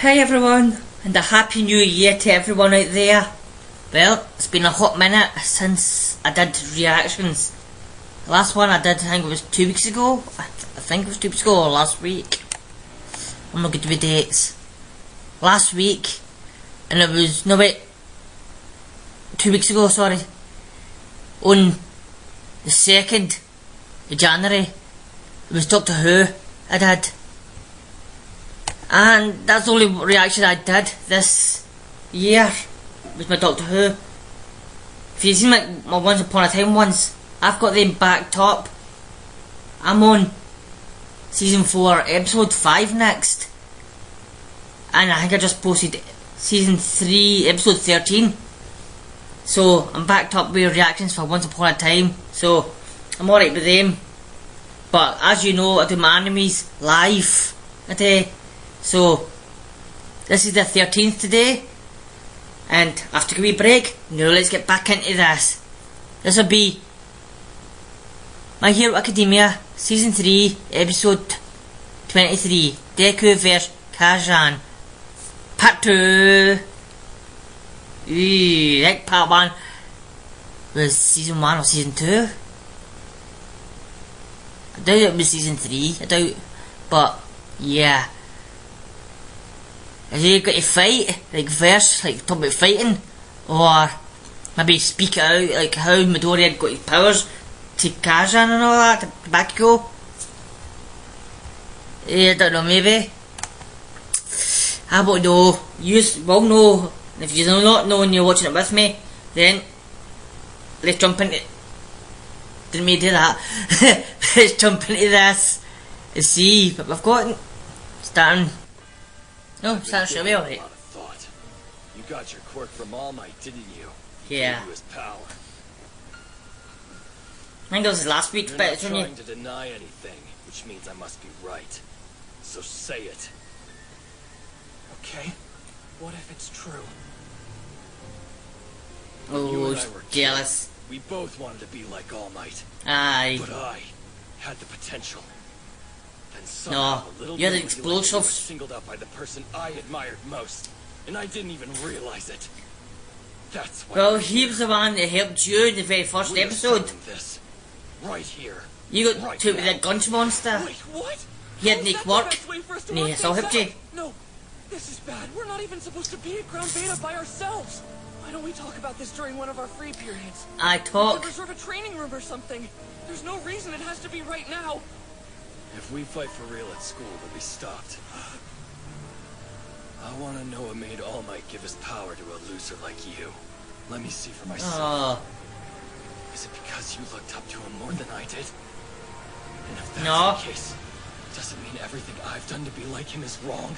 Hi everyone, and a happy new year to everyone out there. Well, it's been a hot minute since I did reactions. The last one I did, I think it was 2 weeks ago. I think it was 2 weeks ago or last week. I'm not good with dates. Last week, and it was, no wait, 2 weeks ago, sorry. On the 2nd of January, it was Doctor Who I did. And that's the only reaction I did this year, was my Doctor Who. If you've seen my Once Upon a Time ones, I've got them backed up. I'm on season 4, episode 5 next. And I think I just posted season 3, episode 13. So I'm backed up with reactions for Once Upon a Time. So I'm alright with them. But as you know, I do my animes live a day. So, this is the 13th today, and after a wee break, now let's get back into this. This will be My Hero Academia, Season 3, Episode 23, Deku vs Kacchan, Part 2. I think Part 1 was Season 1 or Season 2. I doubt it was Season 3, I doubt, but yeah. Is he got to fight, like verse, like talk about fighting, or maybe speak it out, like how Midori had got his powers to Kacchan and all that, to Bakugo? I don't know, maybe. I don't know. You will know. If you do not know and you're watching it with me, then let's jump into. Didn't mean to do that. Let's jump into this and see. But we've got starting. No, sounds sure be alright. You got your quirk from All Might, didn't you? Yeah. Gave you his power. I think it was last week's bit, You're not trying to deny anything, which means I must be right. So say it. Okay. What if it's true? Oh, jealous. We both wanted to be like All Might. Aye. But I had the potential. No, you had explosives. Singled out by the person I admired most, and I didn't even realize it. That's why. Well, he was the one that helped you in the very first episode. This right here. You got to with the gunch monster. Wait, what? He had Nick work, and he saw helped you. No, this is bad. We're not even supposed to be at Ground Beta by ourselves. Why don't we talk about this during one of our free periods? I talk. Reserve a training room or something. There's no reason it has to be right now. If we fight for real at school, we'll be stopped. I want to know what made All Might give his power to a loser like you. Let me see for myself. Is it because you looked up to him more than I did? And if that's the case, does it mean everything I've done to be like him is wrong?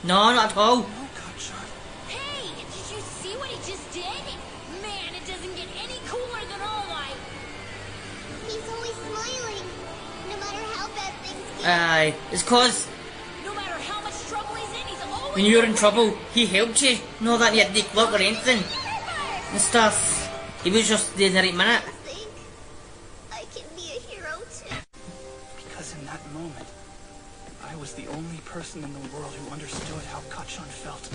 No, not at all. No, Kacchan. Hey, did you see what he just did? Man, it doesn't get any cooler than All Might. He's always smiling, no matter how bad things get. Aye, it's cause No matter how much trouble he's in, he's always. when you were in trouble, he helped you. No that you had Nick work or anything and stuff. He was just there in the right minute. I think I can be a hero too. Because in that moment, I was the only person in the world who understood how Kacchan felt.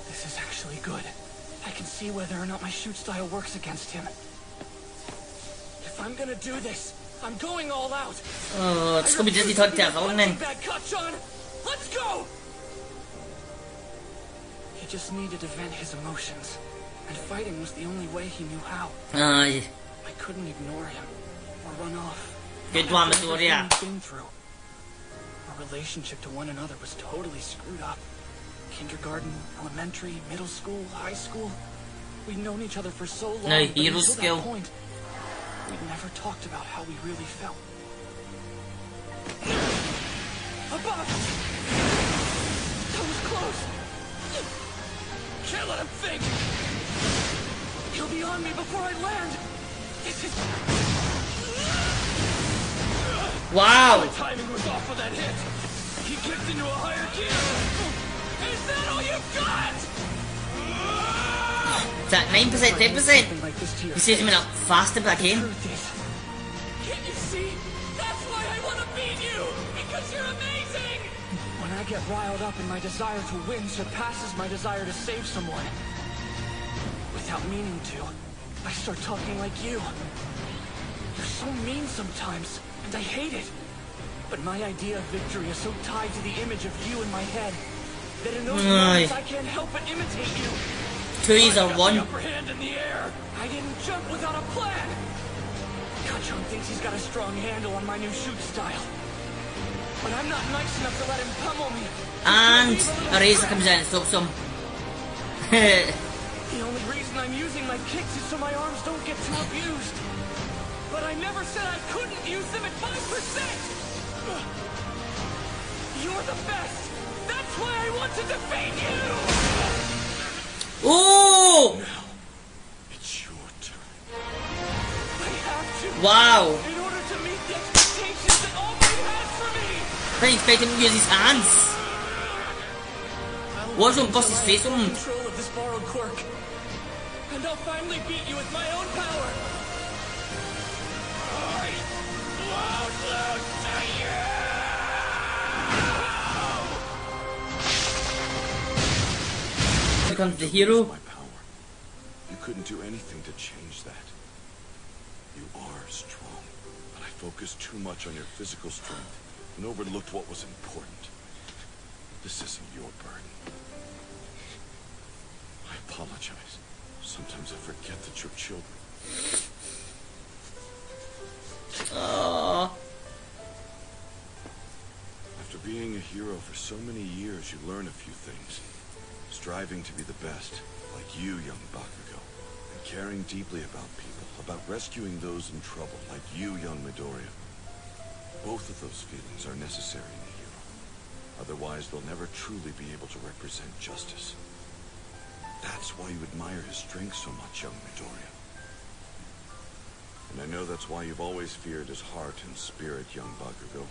This is actually good. I can see whether or not my shoot style works against him. If I'm gonna do this, I'm going all out. Oh, it's gonna be Disney Todd Devil, then. Kacchan, let's go! He just needed to vent his emotions, and fighting was the only way he knew how. Aye. I couldn't ignore him or run off. Good one, Midoriya. We've been through. Our relationship to one another was totally screwed up. Kindergarten, elementary, middle school, high school. We'd known each other for so long, No, but hero until skill. that point, we'd never talked about how we really felt. Above! That was close! Can't let him think! He'll be on me before I land! This is... Wow! My timing was off for that hit! He kicked into a higher gear! Is that all you've got? Is that 9%, 10%? Like this to your He says him up faster, but I can. truth is, can't you see? That's why I want I get riled up and my desire to win surpasses my desire to save someone. Without meaning to, I start talking like you. You're so mean sometimes, and I hate it. But my idea of victory is so tied to the image of you in my head that in those moments I can't help but imitate you. Trees are one. Upper hand in the air. I didn't jump without a plan. Kacchan thinks he's got a strong handle on my new shoot style. But I'm not nice enough to let him pummel me. And a razor comes in and stops him. The only reason I'm using my kicks is so my arms don't get too abused. But I never said I couldn't use them at 5%! You're the best! That's why I want to defeat you! Oh! Now, it's your turn. I have to. Wow! In order to meet the expectations that Almighty has for me! I didn't expect him to use his hands. Watch him bust his face on. Control of this borrowed quirk. And I'll finally beat you with my own power. I won't lose to you! Here comes the hero. My power. You couldn't do anything to change that. You are strong, but I focused too much on your physical strength and overlooked what was important. This isn't your burden. I apologize. Sometimes I forget that you're children. Aww. After being a hero for so many years, you learn a few things. Striving to be the best, like you, young Bakugo. And caring deeply about people, about rescuing those in trouble, like you, young Midoriya. Both of those feelings are necessary in a hero. Otherwise, they'll never truly be able to represent justice. That's why you admire his strength so much, young Midoriya. And I know that's why you've always feared his heart and spirit, young Bakugo.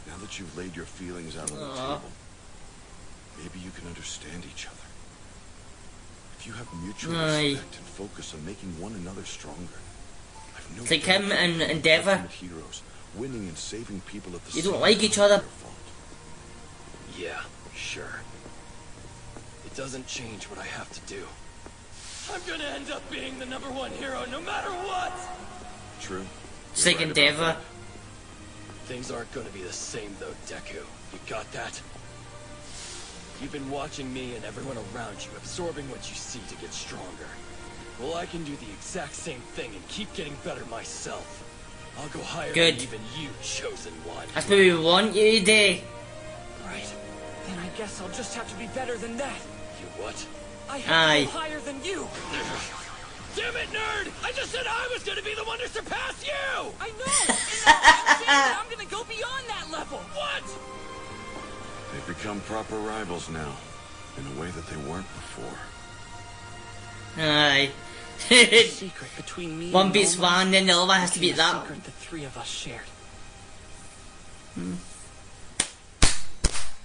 Now that you've laid your feelings out on the table, maybe you can understand each other. If you have mutual respect and focus on making one another stronger, I've no It's like him and Endeavor. heroes, winning and saving people at the You same don't like each time other. is their fault. Yeah, sure. It doesn't change what I have to do. I'm gonna end up being the #1 hero no matter what! True. It's like Endeavor. Things aren't gonna be the same though, Deku. You got that? You've been watching me and everyone around you, absorbing what you see to get stronger. Well, I can do the exact same thing and keep getting better myself. I'll go higher Good. than even you, chosen one. That's what we want you to do. Right. Then I guess I'll just have to be better than that. You what? I have to go higher than you! Damn it, nerd! I just said I was gonna be the one to surpass you! I know! And I'm saying that I'm gonna go beyond that level! What? They've become proper rivals now, in a way that they weren't before. Aye. Secret between me One and beats Noma one, then the other one has to became beat a that. secret the three of us shared.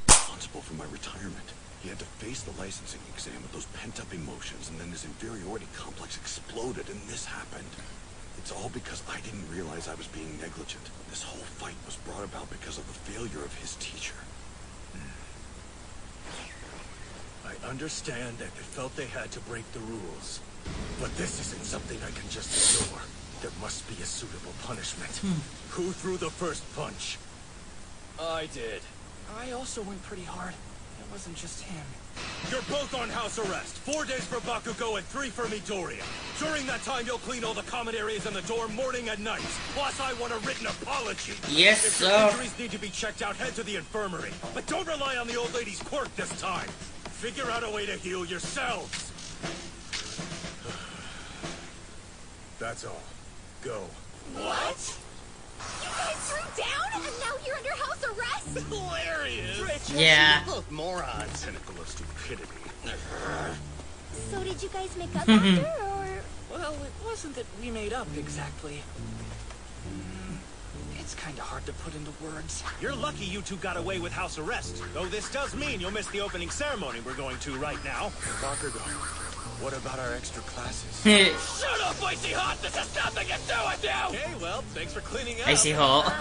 Responsible for my retirement. He had to face the licensing exam with those pent-up emotions, and then his inferiority complex exploded, and this happened. It's all because I didn't realize I was being negligent. This whole fight was brought about because of the failure of his teacher. I understand that they felt they had to break the rules. But this isn't something I can just ignore. There must be a suitable punishment. Who threw the first punch? I did. I also went pretty hard. It wasn't just him. You're both on house arrest. 4 days for Bakugo and 3 for Midoriya. During that time, you'll clean all the common areas in the dorm morning and night. Plus, I want a written apology. Yes, If your sir. injuries need to be checked out, head to the infirmary. But don't rely on the old lady's quirk this time. Figure out a way to heal yourselves. That's all. Go. What? You guys threw down and now you're under house arrest? Hilarious. Yeah. Both morons. Cynical of stupidity. So did you guys make up after, or? Well, it wasn't that we made up exactly. It's kind of hard to put into words. You're lucky you two got away with house arrest. Though this does mean you'll miss the opening ceremony we're going to right now. Bakugo, what about our extra classes? Shut up, Icy Hot! This has nothing to do with you! Okay, well, thanks for cleaning up. Icy hot.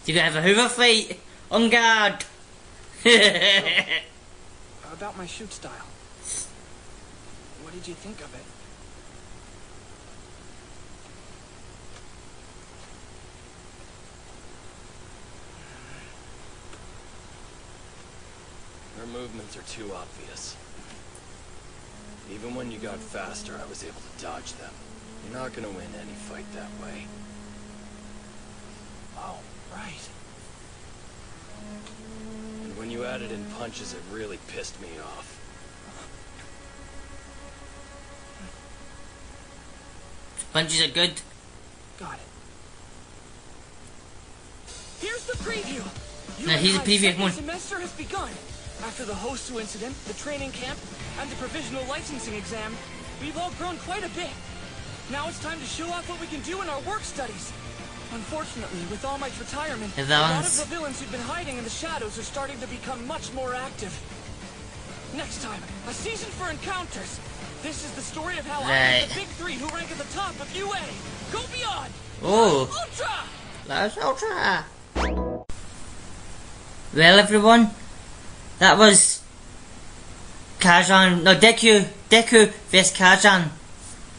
You gotta have a hoover fight. On guard. About my shoot style. What did you think of it? Her movements are too obvious. Even when you got faster, I was able to dodge them. You're not gonna win any fight that way. Oh, right. And when you added in punches, it really pissed me off. Punches are good. Got it. Here's the preview. Now here's a preview, come on. The semester has begun. After the Hosu incident, the training camp, and the provisional licensing exam, we've all grown quite a bit. Now it's time to show off what we can do in our work studies. Unfortunately, with All Might's retirement, a lot of the villains who've been hiding in the shadows are starting to become much more active. Next time, a season for encounters. This is the story of how I am the big three who rank at the top of UA. Go beyond! Oh! Ultra! That's Ultra! Well, everyone, that was Kacchan, no, Deku vs Kacchan,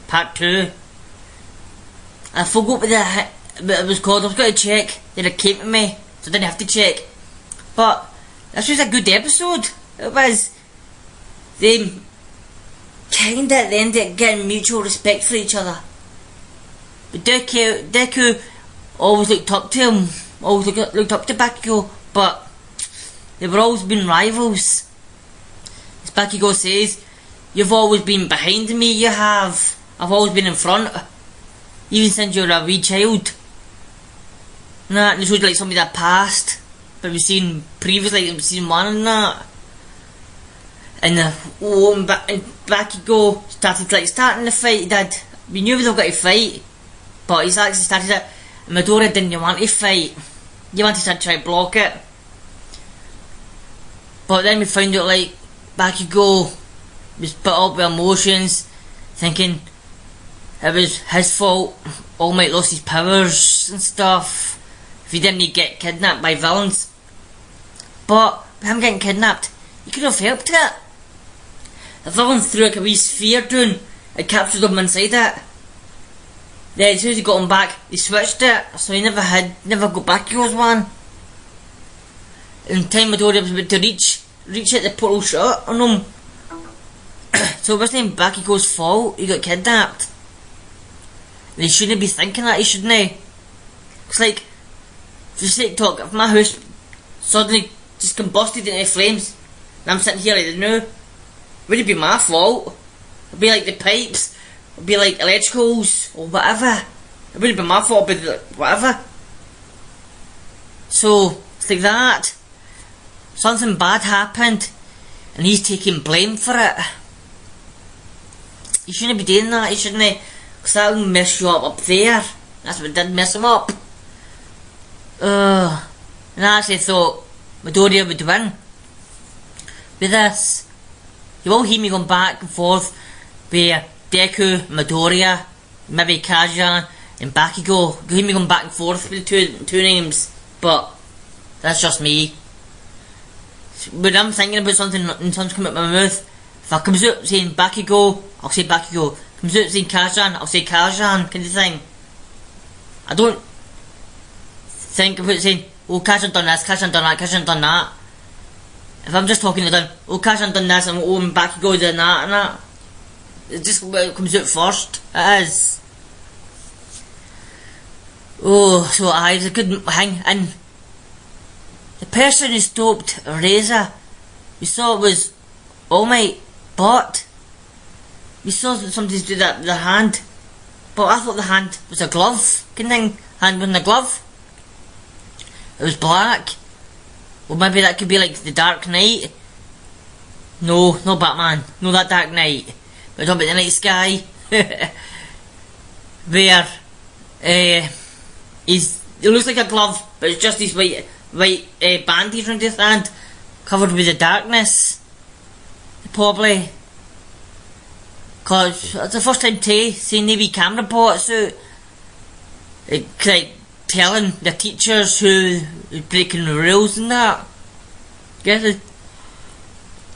part 2. I forgot what it was called. I was going to check, then it came to me, so I didn't have to check. But this was a good episode. It was. They kind of at the end getting mutual respect for each other. But Deku always looked up to him, always looked up to Bakugo, but they were always been rivals. As Bakugo says, you've always been behind me, you have. I've always been in front. Even since you were a wee child. Nah, and it shows like somebody that passed. But we've seen previously, like season 1 and that. And Bakugo starting the fight, he did. We knew they were going to fight. But he's actually started it. And Midoriya didn't want to fight. He wanted to try to block it. But then we found out like Bakugo was put up with emotions, thinking it was his fault. All Might lost his powers and stuff. If he didn't get kidnapped by villains. But with him getting kidnapped, he could have helped it. The villains threw like a wee sphere down and captured him inside it. Then as soon as he got him back, they switched it, so he never got Bakugo's one. In time Midoriya was about to reach it, the portal shut on him. So it wasn't Bakugo's fault he got kidnapped. And he shouldn't be thinking that, he shouldn't he? It's like, for the sake of talk, if my house suddenly just combusted into flames and I'm sitting here like now, would it be my fault? It'd be like the pipes, it'd be like electricals or whatever. It wouldn't be my fault, it'd be like whatever. So, it's like that. Something bad happened and he's taking blame for it. You shouldn't be doing that, you shouldn't he? Because that'll mess you up there. That's what did mess him up. And I actually thought Midoriya would win with this. You will hear me going back and forth with Deku, Midoriya, maybe Kacchan and Bakugo. You hear me going back and forth with the two names, but that's just me. When I'm thinking about something and something's coming out of my mouth, if I comes out saying Bakugo, I'll say Bakugo. Comes out saying Kacchan, I'll say Kacchan, kind of thing. I don't think about saying, oh, Kacchan done this, Kacchan done that, Kacchan done that. If I'm just talking to them, oh, Kacchan done this, and oh, Bakugo done that and that. It just comes out first. It is. Oh, so it's a good thing. And the person who stopped Razor, we saw it was All Might, but we saw somebody do that with their hand. But I thought the hand was a glove. Kind of thing. Hand wasn't a glove. It was black. Well, maybe that could be like the Dark Knight. No, not Batman. No, that Dark Knight. We're talking about the Night Sky. Where it looks like a glove, but it's just these white bandages around his hand, covered with the darkness. Probably. Cause it's the first time Tay seen the wee camera bots out. Like telling the teachers who was breaking the rules and that. Guess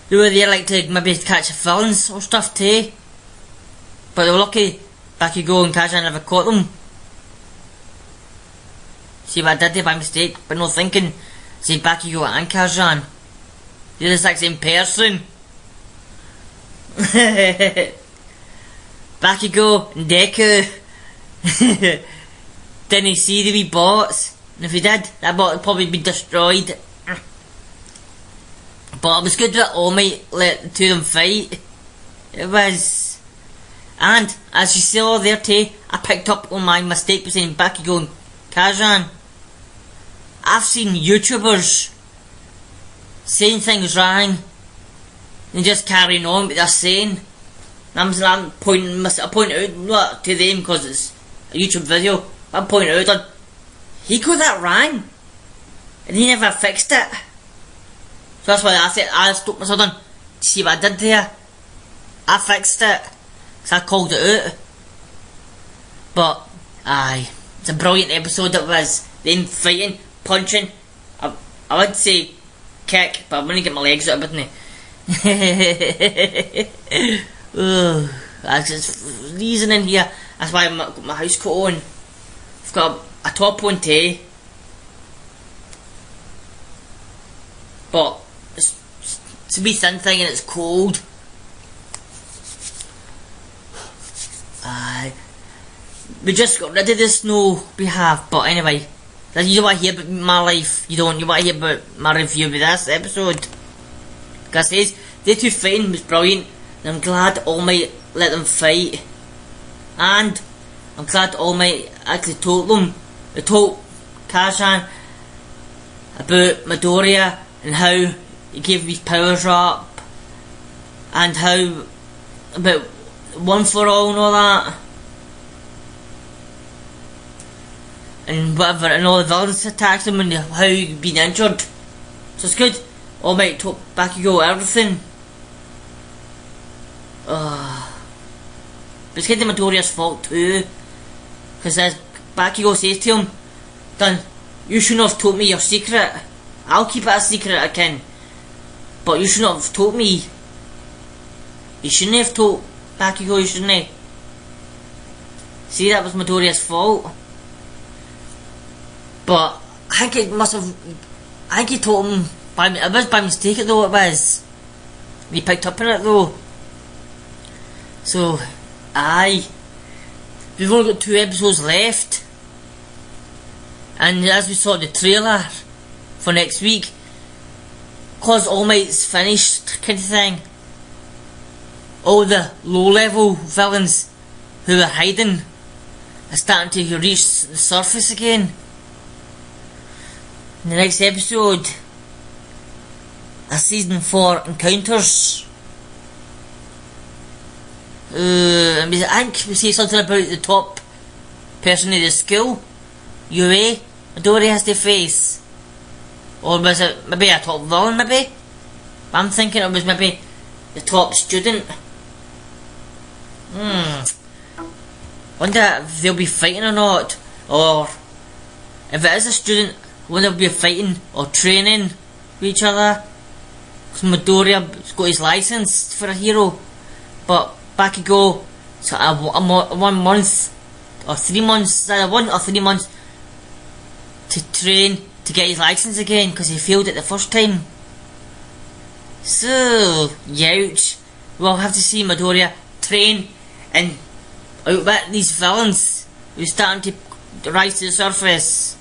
they were there like to maybe catch the villains or stuff too. But they were lucky Bakugo and Kacchan never caught them. See what I did there by mistake, but no thinking. See Bakugo and Kacchan. They're the exact same person. Bakugo and Deku didn't see the wee bots, and if he did, that bot would probably be destroyed. But it was good that All Might let the two of them fight. It was. And as you saw there too, I picked up on my mistake between Bakugo and Kacchan. I've seen YouTubers saying things wrong and just carrying on what they're saying. And I'm pointing out not to them because it's a YouTube video. I'm pointing out on he got that wrong and he never fixed it. So that's why I said I stuck myself on. See what I did there? I fixed it. So I called it out. But aye, it's a brilliant episode. It was them fighting, punching. I would say kick, but I'm gonna get my legs out of it, wouldn't I? That's just freezing in here. That's why I've got my house coat on. I've got a top on too. But it's a wee thin thing and it's cold. We just got rid of the snow we have, but anyway, you don't want to hear about my life, you want to hear about my review of this episode. Because they two fighting was brilliant, and I'm glad All Might let them fight. And I'm glad All Might actually told Kacchan about Midoriya and how he gave his powers up, and how about One for All and all that, and whatever, and all the villains attacked him and how he'd been injured. So it's good. All Might told Bakugo everything. But it's kind of Midoriya's fault too, because as Bakugo says to him, "Then you shouldn't have told me your secret. I'll keep it a secret, I can. But you shouldn't have told me. You shouldn't have told Bakugo, you shouldn't have." See, that was Midoriya's fault. But I think it must have. I think he told him it was by mistake though. It was. He picked up on it though. So, aye. We've only got 2 episodes left. And as we saw the trailer for next week, cause All Might's finished kind of thing, all the low level villains who are hiding are starting to reach the surface again. In the next episode, a season 4 encounters. I think we see something about the top person in the school, Yue, Midoriya has to face. Or was it maybe a top villain, maybe? I'm thinking it was maybe the top student. Wonder if they'll be fighting or not. Or if it is a student, wonder if they'll be fighting or training with each other. Because Midoriya's got his license for a hero. But Bakugo, so 1 month or 3 months, 1 or 3 months to train to get his license again because he failed it the first time. So, youch. We'll have to see Midoriya train and outwit these villains who's starting to rise to the surface.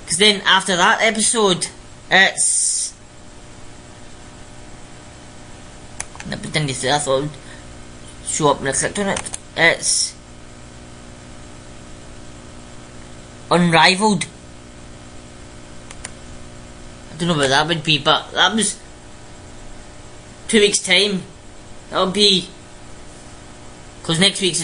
Because then after that episode, it's... I thought it would show up when I clicked on it. It's Unrivaled. I don't know what that would be, but that was 2 weeks time. That'll be, because next week's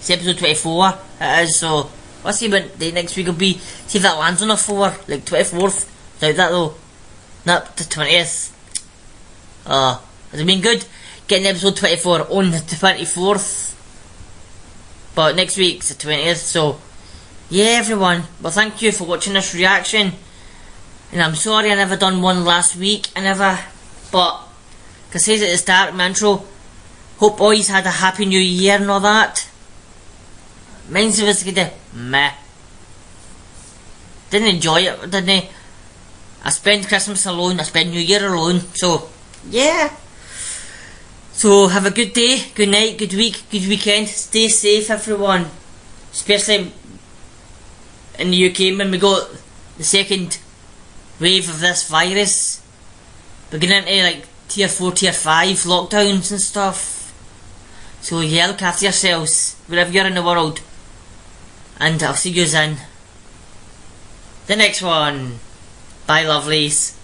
episode 24. It is, so let's see what the next week will be. See if that lands on a 4, like 24th. Doubt that though. Not the 20th. Has it been good getting episode 24 on the 24th? But next week's the 20th, so yeah, everyone, well, thank you for watching this reaction. And I'm sorry I never done one last week. But, like I says at the start of my intro, hope all yous had a happy new year and all that. Mine's was kinda meh. Didn't enjoy it, didn't I? I spend Christmas alone, I spend New Year alone, so, yeah. So, have a good day, good night, good week, good weekend. Stay safe, everyone. Especially in the UK when we got the second wave of this virus. We're getting into like tier 4, tier 5 lockdowns and stuff. So yeah, look after yourselves wherever you're in the world. And I'll see yous in the next one. Bye, lovelies.